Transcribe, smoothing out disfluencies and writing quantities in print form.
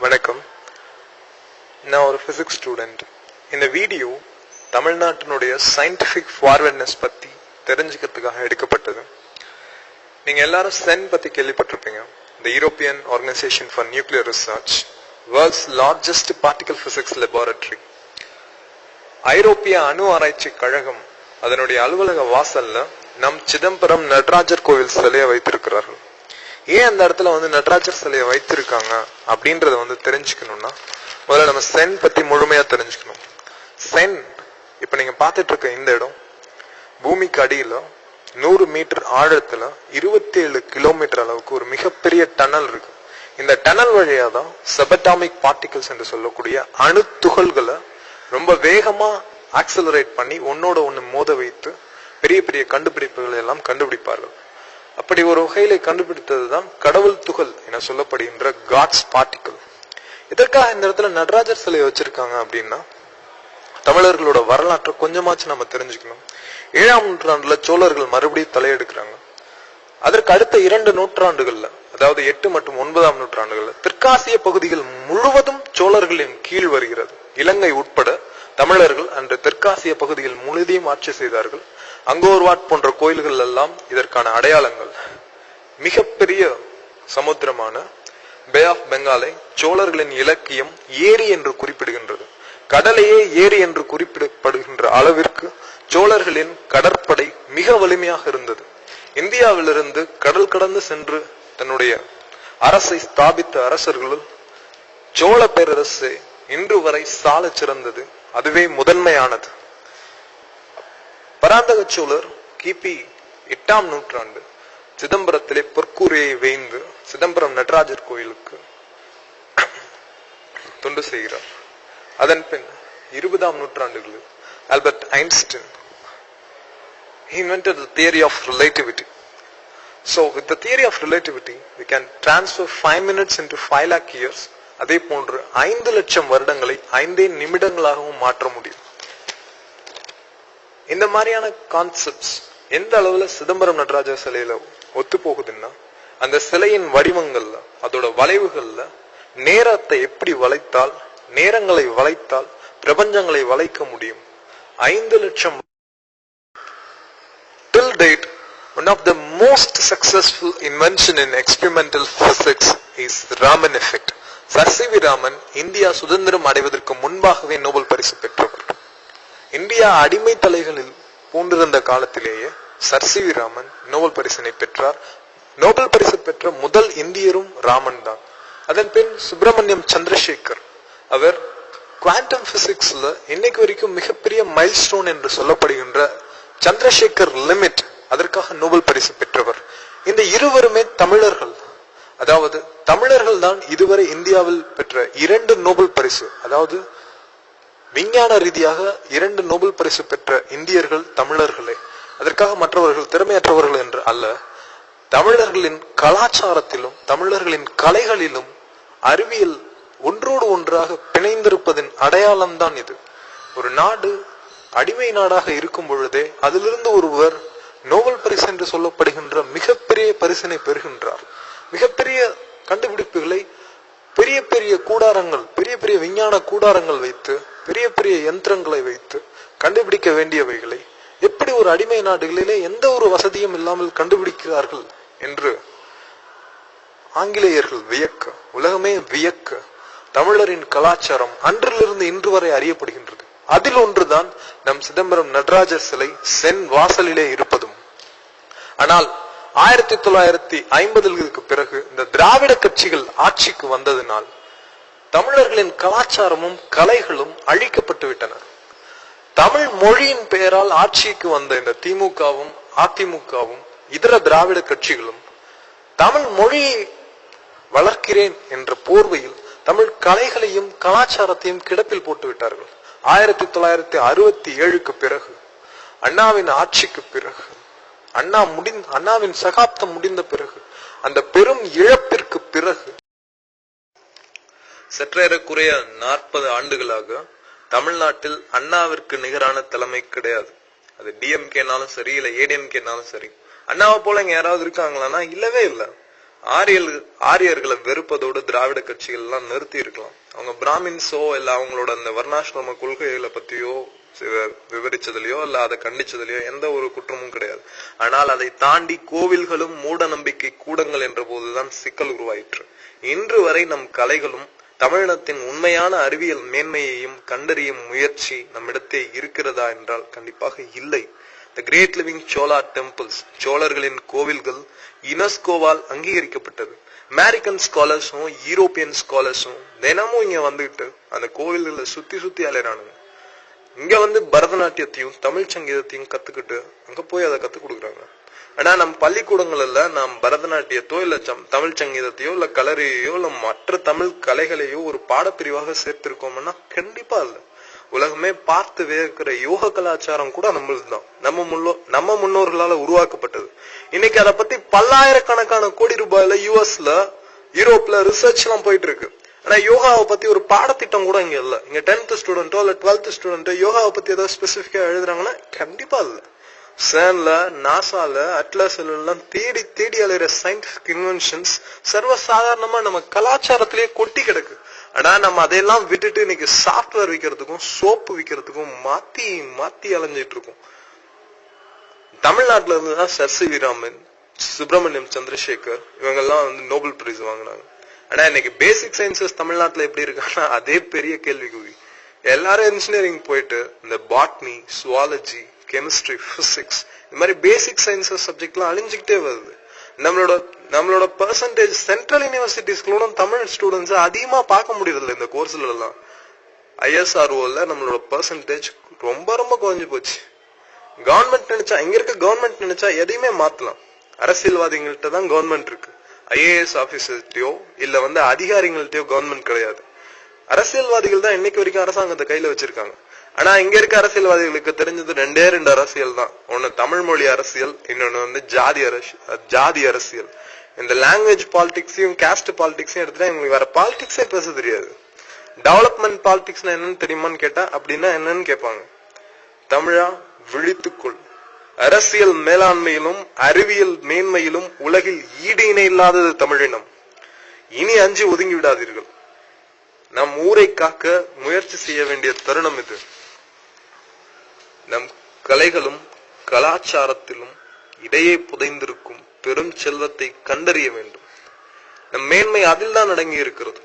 வணக்கம். நான் ஒரு பிசிக்ஸ் ஸ்டூடெண்ட். இந்த வீடியோ தமிழ்நாட்டினுடைய சயின்டிஃபிக் ஃபார்வர்ட்னஸ் பத்தி தெரிஞ்சுக்கிறதுக்காக எடுக்கப்பட்டது. நீங்க எல்லாரும் சென் பத்தி கேள்விப்பட்டிருப்பீங்க. The European Organization for Nuclear Research, world's largest particle physics laboratory. ஐரோப்பிய அணு ஆராய்ச்சி கழகம் அதனுடைய அலுவலக வாசல்ல நம் சிதம்பரம் நடராஜர் கோவில் சிலையை வைத்திருக்கிறார்கள். ஏன் அந்த இடத்துல நடராஜர் சிலையை வைத்திருக்காங்க அப்படின்றத தெரிஞ்சுக்கணும்னா முதல்ல நம்ம சென் பத்தி முழுமையா தெரிஞ்சுக்கணும். சென் இப்ப நீங்க பாத்துட்டு இருக்க இந்த இடம் பூமிக்கு அடியில 100 மீட்டர் ஆழத்துல 27 கிலோமீட்டர் அளவுக்கு ஒரு மிகப்பெரிய டனல் இருக்கு. இந்த டனல் வழியா தான் சபட்டாமிக் பார்ட்டிகல்ஸ் என்று சொல்லக்கூடிய அணு துகள்களை ரொம்ப வேகமா ஆக்சலரேட் பண்ணி ஒன்னோட ஒண்ணு மோத வைத்து பெரிய பெரிய கண்டுபிடிப்புகளை எல்லாம் கண்டுபிடிப்பார்கள். அப்படி ஒரு வகையில கண்டுபிடித்ததுதான் கடவுள் துகள் என சொல்லப்படுகின்ற காட்ஸ் பார்ட்டிகல். இதற்காக இந்த இடத்துல நடராஜர் சிலையை வச்சிருக்காங்க அப்படின்னா தமிழர்களோட வரலாற்றை கொஞ்சமாச்சு நம்ம தெரிஞ்சுக்கணும். 7ஆம் நூற்றாண்டுல சோழர்கள் மறுபடியும் தலையெடுக்கிறாங்க. அதற்கு அடுத்த 2 நூற்றாண்டுகள்ல, அதாவது 8 மற்றும் 9ஆம் நூற்றாண்டுகள்ல தெற்காசிய பகுதிகள் முழுவதும் சோழர்களின் கீழ் வருகிறது. இலங்கை உட்பட தமிழர்கள் அன்று தெற்காசிய பகுதிகள் முழுதையும் ஆட்சி செய்தார்கள். அங்கோர்வாட் போன்ற கோயில்கள் எல்லாம் இதற்கான அடையாளங்கள். மிகப்பெரிய சமுத்திரமான பே ஆஃப் பெங்காலை சோழர்களின் இலக்கியம் ஏரி என்று குறிப்பிடுகின்றது. கடலையே ஏரி என்று குறிப்பிடப்படுகின்ற அளவிற்கு சோழர்களின் கடற்படை மிக வலிமையாக இருந்தது. இந்தியாவிலிருந்து கடல் கடந்து சென்று தன்னுடைய அரசை ஸ்தாபித்த அரசர்களுள் சோழ பேரரசு இன்று வரை சால சிறந்தது. அதுவே முதன்மையானது. பராந்தக சோழர் கிபி 8ஆம் நூற்றாண்டு சிதம்பரத்திலே பொற்கூரையை வேய்ந்து சிதம்பரம் நடராஜர் கோயிலுக்கு தொண்டு செய்கிறார். அதன் பின் 20ஆம் நூற்றாண்டுகளில் Albert Einstein he invented the theory of relativity. So with the theory of relativity we can transfer 5 minutes into 5 lakh years. அதே போன்று 5 லட்சம் வருடங்களை 5 நிமிடங்களாகவும் மாற்ற முடியும். இந்த மாதிரியான கான்செப்ட்ஸ் எந்த அளவுல சிதம்பரம் நடராஜர் சிலையில ஒத்து போகுதுன்னா, அந்த சிலையின் வடிவங்கள்ல, அதோட வளைவுகள்ல நேரத்தை எப்படி வளைத்தால், நேரங்களை வளைத்தால் பிரபஞ்சங்களை வளைக்க முடியும். 5 லட்சம். Till date, one of the most successful invention in experimental physics is Raman effect. Sir C V Raman India சுதந்திரம் அடைவதற்கு முன்பாகவே நோபல் பரிசு பெற்றவர். இந்தியா அடிமை தலைகளில் பூண்டிருந்த காலத்திலேயே Sir C V Raman Nobel பரிசினை பெற்றார். நோபல் பரிசு பெற்ற முதல் இந்தியரும் ராமன் தான். அதன் பின் சுப்பிரமணியம் சந்திரசேகர், அவர் குவாண்டம் பிசிக்ஸ்ல இன்னைக்கு வரைக்கும் மிகப்பெரிய மைல்ஸ்டோன் என்று சொல்லப்படுகின்ற சந்திரசேகர் லிமிட், அதற்காக நோபல் பரிசு பெற்றவர். இந்த இருவருமே தமிழர்கள். அதாவது தமிழர்கள் தான் இதுவரை இந்தியாவில் பெற்ற 2 நோபல் பரிசு, அதாவது விஞ்ஞான ரீதியாக 2 நோபல் பரிசு பெற்ற இந்தியர்கள் தமிழர்களே. அதற்காக மற்றவர்கள் திறமையற்றவர்கள் என்று அல்ல. தமிழர்களின் கலாச்சாரத்திலும் தமிழர்களின் கலைகளிலும் அறிவியல் ஒன்றோடு ஒன்றாக பிணைந்திருப்பதின் அடையாளம் தான் இது. ஒரு நாடு அடிமை நாடாக இருக்கும் பொழுதே அதிலிருந்து ஒருவர் நோபல் பரிசு என்று சொல்லப்படுகின்ற மிகப்பெரிய பரிசினை பெறுகின்றார். மிகப்பெரிய கண்டுபிடிப்புகளை பெரிய பெரிய கூடாரங்கள், பெரிய பெரிய விஞ்ஞான கூடாரங்கள் வைத்து, பெரிய பெரிய யந்திரங்களை வைத்து கண்டுபிடிக்க வேண்டியவைகளை எப்படி ஒரு அடிமை நாடுகளிலே எந்த ஒரு வசதியும் இல்லாமல் கண்டுபிடிக்கிறார்கள் என்று ஆங்கிலேயர்கள் வியக்க, உலகமே வியக்க, தமிழரின் கலாச்சாரம் அன்றிலிருந்து இன்று வரை அறியப்படுகின்றது. அதில் ஒன்றுதான் நம் சிதம்பரம் நடராஜர் சிலை சென் வாசலிலே இருப்பதும். ஆனால் 1950களுக்கு பிறகு இந்த திராவிட கட்சிகள் ஆட்சிக்கு வந்ததினால் தமிழர்களின் கலாச்சாரமும் கலைகளும் அழிக்கப்பட்டு விட்டன. தமிழ் மொழியின் பெயரால் ஆட்சிக்கு வந்த இந்த திமுகவும் அதிமுகவும் இதர திராவிட கட்சிகளும் தமிழ் மொழியை வளர்க்கிறேன் என்ற போர்வையில் தமிழ் கலைகளையும் கலாச்சாரத்தையும் கிடப்பில் போட்டு விட்டார்கள். 1967க்கு பிறகு, அண்ணாவின் ஆட்சிக்கு பிறகு, அண்ணாவின் சகாப்தம் முடிந்த பிறகு, அந்த பெரும் இழப்பிற்கு பிறகு சற்றேறக்குறைய 40 ஆண்டுகளாக தமிழ்நாட்டில் அண்ணாவிற்கு நிகரான தலைமை கிடையாது. அது டிஎம்கேனாலும் சரி, இல்ல ஏடிஎம்கேனாலும் சரி. அண்ணாவை போல இங்க யாராவது இருக்காங்களான்னா இல்லவே இல்லை. ஆரியர்களை வெறுப்பதோடு திராவிட கட்சிகள் எல்லாம் நிறுத்தி இருக்கலாம். அவங்க பிராமின்ஸோ இல்ல அவங்களோட அந்த வர்ணாசிரம கொள்கைகளை பத்தியோ விவரிச்சதுலயோ இல்ல அதை கண்டிச்சதுலயோ எந்த ஒரு குற்றமும் கிடையாது. ஆனால் அதை தாண்டி கோவில்களும் மூட நம்பிக்கை கூடங்கள் என்ற போதுதான் சிக்கல் உருவாயிற்று. இன்று வரை நம் கலைகளும் தமிழினத்தின் உண்மையான அறிவியல் மேன்மையையும் கண்டறியும் முயற்சி நம்மிடத்தே இருக்கிறதா என்றால் கண்டிப்பாக இல்லை. தி கிரேட் லிவிங் சோலா டெம்பிள்ஸ், சோழர்களின் கோவில்கள் யுனெஸ்கோவால் அங்கீகரிக்கப்பட்டது. அமெரிக்கன் ஸ்காலர்ஸும் யூரோப்பியன் ஸ்காலர்ஸும் தினமும் இங்க வந்துட்டு அந்த கோவில்களை சுத்தி அலைறானுங்க. இங்க வந்து பரதநாட்டியத்தையும் தமிழ் சங்கீதத்தையும் கத்துக்கிட்டு அங்க போய் அதை கத்துக் கொடுக்குறாங்க. ஆனா நம் பள்ளிக்கூடங்கள்ல நாம் பரதநாட்டியத்தோ இல்ல தமிழ் சங்கீதத்தையோ இல்ல கலரையோ இல்ல மற்ற தமிழ் கலைகளையோ ஒரு பாடப்பிரிவாக சேர்த்திருக்கோம்னா கண்டிப்பா இல்ல. உலகமே பார்த்து வேர்க்கிற யோக கலாச்சாரம் கூட நம்மளுதுதான், நம்ம முன்னோர்களால உருவாக்கப்பட்டது. இன்னைக்கு அதை பத்தி பல்லாயிரக்கணக்கான கோடி ரூபாயில யூஎஸ்ல யூரோப்ல ரிசர்ச் எல்லாம் போயிட்டு இருக்கு. ஆனா யோகாவை பத்தி ஒரு பாடத்திட்டம் கூட இங்க இல்ல. இங்க 10th ஸ்டூடெண்டோ இல்ல 12th ஸ்டூடெண்டோ யோகாவை பத்தி ஏதாவது ஸ்பெசிபிக்கா எழுதுறாங்கன்னா கண்டிப்பா இல்ல. சேன்ல நாசால அட்லாஸ்ல எல்லாம் தேடி அலைகிற சயின்டிபிக் இன்வென்ஷன்ஸ் சர்வசாதாரணமா நம்ம கலாச்சாரத்திலேயே கொட்டி கிடக்கு. ஆனா நம்ம அதையெல்லாம் விட்டுட்டு இன்னைக்கு சாப்ட்வேர் விற்கிறதுக்கும் சோப்பு விற்கிறதுக்கும் மாத்தி அலைஞ்சிட்டு இருக்கோம். தமிழ்நாட்டுல இருந்துதான் sir C V Raman, Subramaniam Chandrasekhar இவங்கெல்லாம் வந்து நோபல் பிரைஸ் வாங்கினாங்க. ஆனா இன்னைக்கு பேசிக் சயின்சஸ் தமிழ்நாட்டுல எப்படி இருக்கான்னா அதே பெரிய கேள்விக்குறி. எல்லாரும் இன்ஜினியரிங் போயிட்டு இந்த பாட்னி, சுவாலஜி, கெமிஸ்ட்ரி, பிசிக்ஸ் இந்த மாதிரி பேசிக் சயின்சஸ் சப்ஜெக்ட் எல்லாம் அழிஞ்சுக்கிட்டே வருது. நம்மளோட பெர்சன்டேஜ் சென்ட்ரல் யூனிவர்சிட்டிஸ்களோட தமிழ் ஸ்டூடெண்ட்ஸ் அதிகமா பார்க்க முடியறதில்ல. இந்த கோர்ஸ்ல எல்லாம் ISROல நம்மளோட பெர்சன்டேஜ் ரொம்ப குறைஞ்சு போச்சு. கவர்மெண்ட் நினைச்சா இங்க இருக்க கவர்மெண்ட் நினைச்சா எதையுமே மாத்தலாம். அரசியல்வாதிகள்கிட்ட தான் கவர்மெண்ட் இருக்கு. IAS ஆபீசர்கிட்டயோ இல்ல வந்து அதிகாரிகள்கிட்டயோ கவர்மெண்ட் கிடையாது. அரசியல்வாதிகள் தான் இன்னைக்கு வரைக்கும் அரசாங்கத்தை கையில வச்சிருக்காங்க. ஆனா இங்க இருக்க அரசியல்வாதிகளுக்கு தெரிஞ்சது ரெண்டு அரசியல் தான். ஒன்னு தமிழ் மொழி அரசியல், இன்னொன்னு வந்து ஜாதி அரசியல். இந்த லாங்குவேஜ் பாலிடிக்ஸையும் காஸ்ட் பாலிடிக்ஸையும் எடுத்துட்டா இவங்களுக்கு வேற பாலிடிக்ஸே பேச தெரியாது. டெவலப்மெண்ட் பாலிடிக்ஸ் என்னன்னு தெரியுமான்னு கேட்டா அப்படின்னா என்னன்னு கேட்பாங்க. தமிழா விழித்துக்கொள், அரசியல் மேலாண்மையிலும் அறிவியல் மேன்மையிலும் உலகில் ஈடு இணை இல்லாதது தமிழினம். இனி அஞ்சு ஒதுங்கி விடாதீர்கள். நம் ஊரை காக்க முயற்சி செய்ய வேண்டிய தருணம் இது. நம் கலைகளும் கலாச்சாரத்திலும் இடையே புதைந்திருக்கும் பெரும் செல்வத்தை கண்டறிய வேண்டும். நம் மேன்மை அதில் தான் அடங்கி இருக்கிறது.